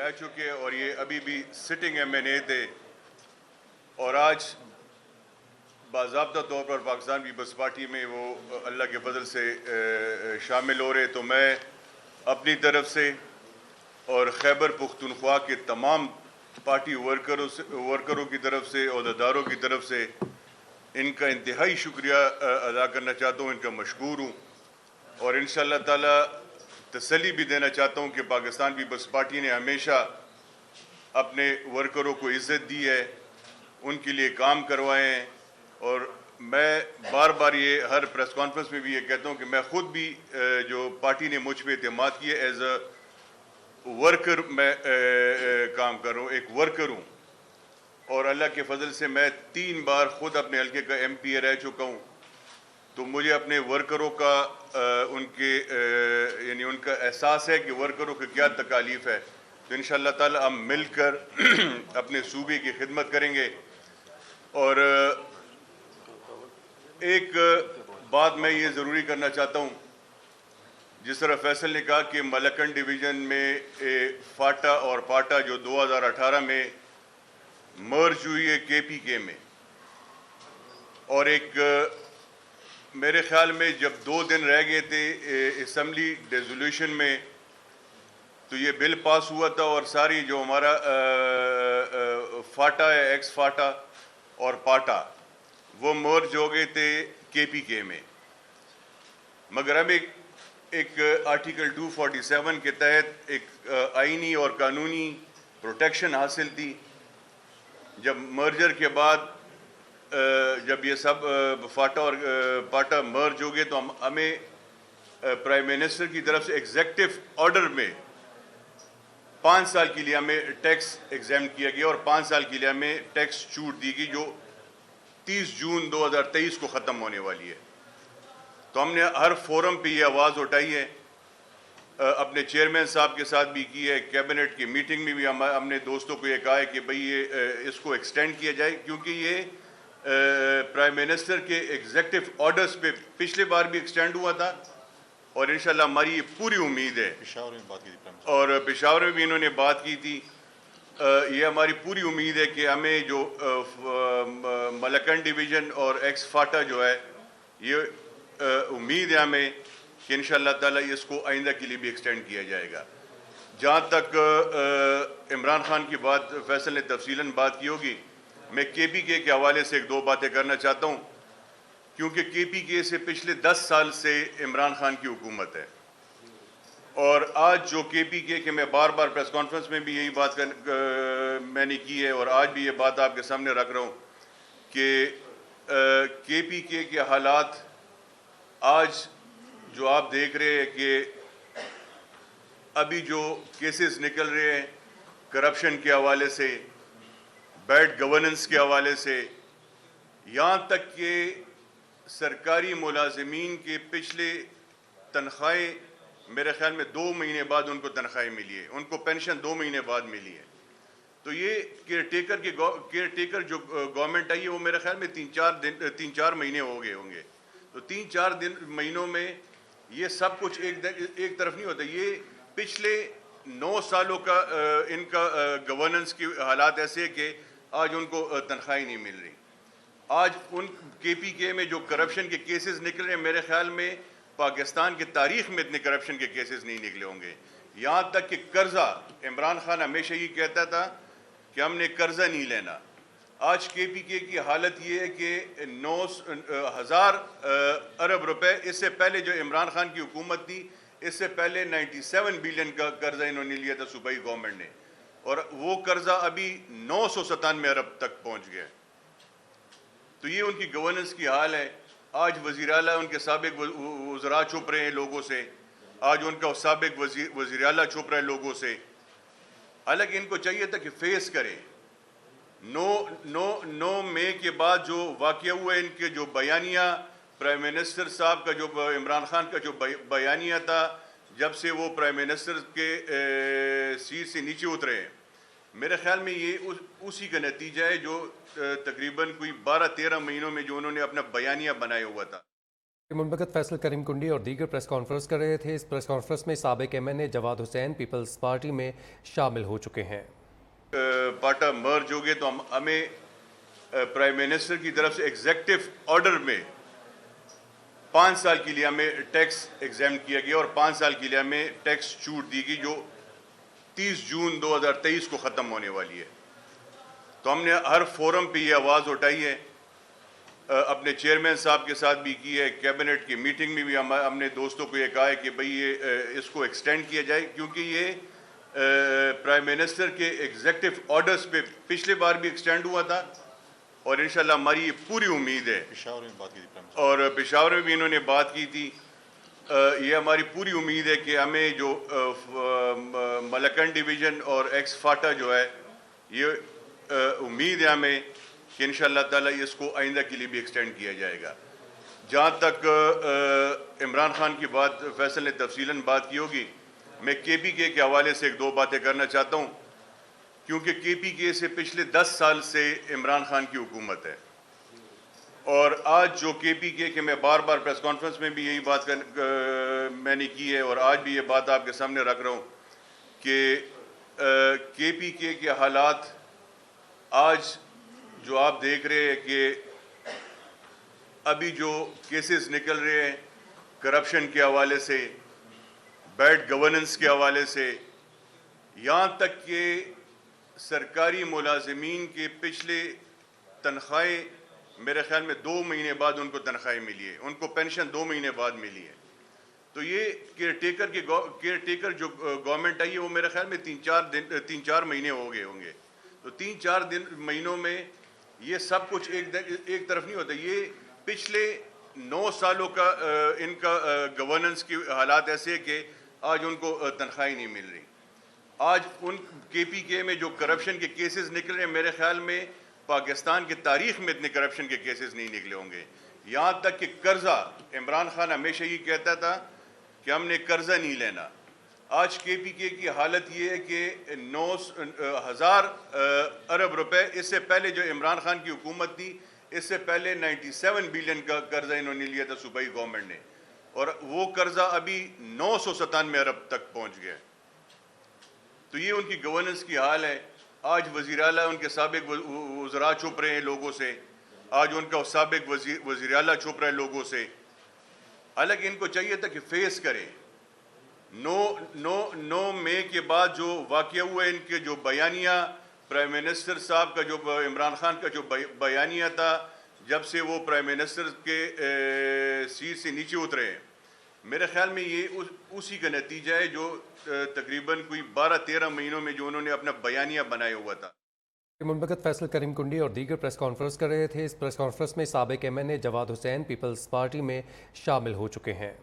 رہ چکے اور یہ ابھی بھی سٹنگ MNA تھے اور آج باضابطہ طور پر پاکستان پیپلز پارٹی میں وہ اللہ کے فضل سے شامل ہو رہے. تو میں اپنی طرف سے اور خیبر پختونخوا کے تمام پارٹی ورکروں کی طرف سے، عہدیداروں کی طرف سے ان کا انتہائی شکریہ ادا کرنا چاہتا ہوں، ان کا مشکور ہوں، اور انشاءاللہ تعالی تسلی بھی دینا چاہتا ہوں کہ پاکستان پیپلز پارٹی نے ہمیشہ اپنے ورکروں کو عزت دی ہے، ان کے لیے کام کروائے ہیں. اور میں بار بار یہ ہر پریس کانفرنس میں بھی یہ کہتا ہوں کہ میں خود بھی جو پارٹی نے مجھ پہ اعتماد کیا ایز اے ورکر میں کام کر رہا ہوں، ایک ورکر ہوں، اور اللہ کے فضل سے میں 3 بار خود اپنے حلقے کا MP رہ چکا ہوں. تو مجھے اپنے ورکروں کا ان کا احساس ہے کہ ورکروں کی کیا تکالیف ہے. تو انشاءاللہ تعالی ہم مل کر اپنے صوبے کی خدمت کریں گے. اور ایک بات میں یہ ضروری کرنا چاہتا ہوں، جس طرح فیصل نے کہا کہ ملکن ڈویژن میں فاٹا اور پاٹا جو 2018 میں مرج ہوئی ہے KPK میں، اور ایک میرے خیال میں جب 2 دن رہ گئے تھے اسمبلی ڈیزولوشن میں تو یہ بل پاس ہوا تھا، اور ساری جو ہمارا فاٹا ہے، ایکس فاٹا اور پاٹا، وہ مرج ہو گئے تھے KPK میں. مگر ہمیں ایک آرٹیکل 247 کے تحت ایک آئینی اور قانونی پروٹیکشن حاصل تھی. جب مرجر کے بعد جب یہ سب فاٹا اور پاٹا مرج ہو گئے تو ہمیں پرائم منسٹر کی طرف سے ایگزیکٹو آرڈر میں 5 سال کے لیے ہمیں ٹیکس ایگزیم کیا گیا اور 5 سال کے لیے ہمیں ٹیکس چھوٹ دی گئی جو 30 جون 2023 کو ختم ہونے والی ہے. تو ہم نے ہر فورم پہ یہ آواز اٹھائی ہے، اپنے چیئرمین صاحب کے ساتھ بھی کی ہے، کیبنٹ کی میٹنگ میں بھی ہم نے دوستوں کو یہ کہا ہے کہ بھئی یہ اس کو ایکسٹینڈ کیا جائے، کیونکہ یہ پرائم منسٹر کے ایگزیکٹو آرڈرز پہ پچھلے بار بھی ایکسٹینڈ ہوا تھا، اور انشاءاللہ ہماری یہ پوری امید ہے. پشاور میں بات کی تھی اور پشاور میں بھی انہوں نے بات کی تھی. یہ ہماری پوری امید ہے کہ ہمیں جو ملکن ڈویژن اور ایکس فاٹا جو ہے، یہ امید ہے ہمیں کہ انشاءاللہ تعالی اس کو آئندہ کے لیے بھی ایکسٹینڈ کیا جائے گا. جہاں تک عمران خان کی بات فیصل نے تفصیلاً بات کی ہوگی، میں KPK کے حوالے سے 1-2 باتیں کرنا چاہتا ہوں، کیونکہ KPK سے پچھلے 10 سال سے عمران خان کی حکومت ہے. اور آج جو KPK کے میں بار بار پریس کانفرنس میں بھی یہی بات میں نے کی ہے اور آج بھی یہ بات آپ کے سامنے رکھ رہا ہوں کہ KPK کے حالات آج جو آپ دیکھ رہے ہیں کہ ابھی جو کیسز نکل رہے ہیں کرپشن کے حوالے سے، بیڈ گورننس کے حوالے سے، یہاں تک کہ سرکاری ملازمین کے پچھلے تنخواہیں میرے خیال میں 2 مہینے بعد ان کو تنخواہیں ملی ہے، ان کو پینشن 2 مہینے بعد ملی ہے. تو یہ کیئر ٹیکر جو گورنمنٹ آئی ہے وہ میرے خیال میں 3-4 مہینے ہو گئے ہوں گے. تو 3-4 مہینوں میں یہ سب کچھ ایک طرف نہیں ہوتا. یہ پچھلے 9 سالوں کا ان کا گورننس کی حالات ایسے کہ آج ان کو تنخواہیں نہیں مل رہی. آج ان KPK میں جو کرپشن کے کیسز نکل رہے ہیں، میرے خیال میں پاکستان کی تاریخ میں اتنے کرپشن کے کیسز نہیں نکلے ہوں گے. یہاں تک کہ قرضہ، عمران خان ہمیشہ یہ کہتا تھا کہ ہم نے قرضہ نہیں لینا. آج KPK کی حالت یہ ہے کہ 9,000 ارب روپے، اس سے پہلے جو عمران خان کی حکومت تھی اس سے پہلے 97 بلین کا قرضہ انہوں نے لیا تھا صوبائی گورنمنٹ نے، اور وہ قرضہ ابھی 997 ارب تک پہنچ گیا. تو یہ ان کی گورننس کی حال ہے. آج وزیر اعلیٰ ان کے سابق وزراء چھپ رہے ہیں لوگوں سے، آج ان کا سابق وزیر اعلیٰ چھپ رہے ہیں لوگوں سے، حالانکہ ان کو چاہیے تھا کہ فیس کریں. 9 مئی کے بعد جو واقعہ ہوا ہے، ان کے جو بیانیہ پرائم منسٹر صاحب کا، جو عمران خان کا جو بیانیہ تھا جب سے وہ پرائم منسٹر کے سیٹ سے نیچے اترے ہیں، میرے خیال میں یہ اسی کا نتیجہ ہے جو تقریباً کوئی 12-13 مہینوں میں جو انہوں نے اپنا بیانیہ بنایا ہوا تھا. منبقت فیصل کریم کنڈی اور دیگر پریس کانفرنس کر رہے تھے۔ اس پریس کانفرنس میں سابق ایم این اے جواد حسین پیپلز پارٹی میں شامل ہو چکے ہیں۔ پارٹا مرج ہو گئے تو ہمیں پرائم منسٹر کی طرف سے ایگزیکٹو آرڈر میں 5 سال کے لیے ہمیں ٹیکس ایگزیم کیا گیا اور 5 سال کے لیے ہمیں ٹیکس چھوٹ دی گئی جو 30 جون 2023 کو ختم ہونے والی ہے۔ تو ہم نے ہر فورم پہ یہ آواز اٹھائی ہے، اپنے چیئرمین صاحب کے ساتھ بھی کی ہے، کیبنٹ کی میٹنگ میں بھی ہم نے دوستوں کو یہ کہا ہے کہ بھئی یہ اس کو ایکسٹینڈ کیا جائے، کیونکہ یہ پرائم منسٹر کے ایگزیکٹو آرڈرز پہ پچھلے بار بھی ایکسٹینڈ ہوا تھا اور انشاءاللہ ہماری یہ پوری امید ہے، اور پشاور میں بھی انہوں نے بات کی تھی، یہ ہماری پوری امید ہے کہ ہمیں جو ملکن ڈویژن اور ایکس فاٹا جو ہے، یہ امید ہے ہمیں کہ انشاءاللہ تعالیٰ اس کو آئندہ کے لیے بھی ایکسٹینڈ کیا جائے گا۔ جہاں تک عمران خان کی بات فیصل نے تفصیلاً بات کی ہوگی، میں کے پی کے حوالے سے 1-2 باتیں کرنا چاہتا ہوں، کیونکہ کے پی کے سے پچھلے 10 سال سے عمران خان کی حکومت ہے، اور آج جو کے پی کے میں بار بار پریس کانفرنس میں بھی یہی بات میں نے کی ہے اور آج بھی یہ بات آپ کے سامنے رکھ رہا ہوں کہ کے پی کے حالات آج جو آپ دیکھ رہے ہیں کہ ابھی جو کیسز نکل رہے ہیں کرپشن کے حوالے سے، بیڈ گورننس کے حوالے سے، یہاں تک کہ سرکاری ملازمین کے پچھلے تنخواہیں میرے خیال میں 2 مہینے بعد ان کو تنخواہیں ملی ہے، ان کو پینشن 2 مہینے بعد ملی ہے۔ تو یہ کیئر ٹیکر جو گورنمنٹ آئی ہے وہ میرے خیال میں 3-4 مہینے ہو گئے ہوں گے، تو 3-4 مہینوں میں یہ سب کچھ ایک طرف نہیں ہوتا، یہ پچھلے 9 سالوں کا ان کا گورننس کی حالات ایسے کہ آج ان کو تنخواہیں نہیں مل رہی۔ آج ان کے پی کے میں جو کرپشن کے کیسز نکل رہے ہیں، میرے خیال میں پاکستان کی تاریخ میں اتنے کرپشن کے کیسز نہیں نکلے ہوں گے۔ یہاں تک کہ قرضہ، عمران خان ہمیشہ یہ کہتا تھا کہ ہم نے قرضہ نہیں لینا۔ آج کے پی کے کی حالت یہ ہے کہ 9,000 ارب روپے، اس سے پہلے جو عمران خان کی حکومت تھی، اس سے پہلے 97 بلین کا قرضہ انہوں نے لیا تھا صوبائی گورنمنٹ نے، اور وہ قرضہ ابھی 997 ارب تک پہنچ گیا۔ تو یہ ان کی گورننس کی حال ہے۔ آج وزیر اعلیٰ ان کے سابق وزراء چھپ رہے ہیں لوگوں سے، آج ان کا سابق وزیر اعلیٰ چھپ رہے ہیں لوگوں سے، حالانکہ ان کو چاہیے تھا کہ فیس کریں۔ 9 مئی کے بعد جو واقعہ ہوا ہے، ان کے جو بیانیہ پرائم منسٹر صاحب کا، جو عمران خان کا جو بیانیہ تھا جب سے وہ پرائم منسٹر کے سیٹ سے نیچے اترے ہیں، میرے خیال میں یہ اسی کا نتیجہ ہے جو تقریباً کوئی 12-13 مہینوں میں جو انہوں نے اپنا بیانیہ بنایا ہوا تھا۔ منبقت فیصل کریم کنڈی اور دیگر پریس کانفرنس کر رہے تھے۔ اس پریس کانفرنس میں سابق ایم این اے جواد حسین پیپلز پارٹی میں شامل ہو چکے ہیں۔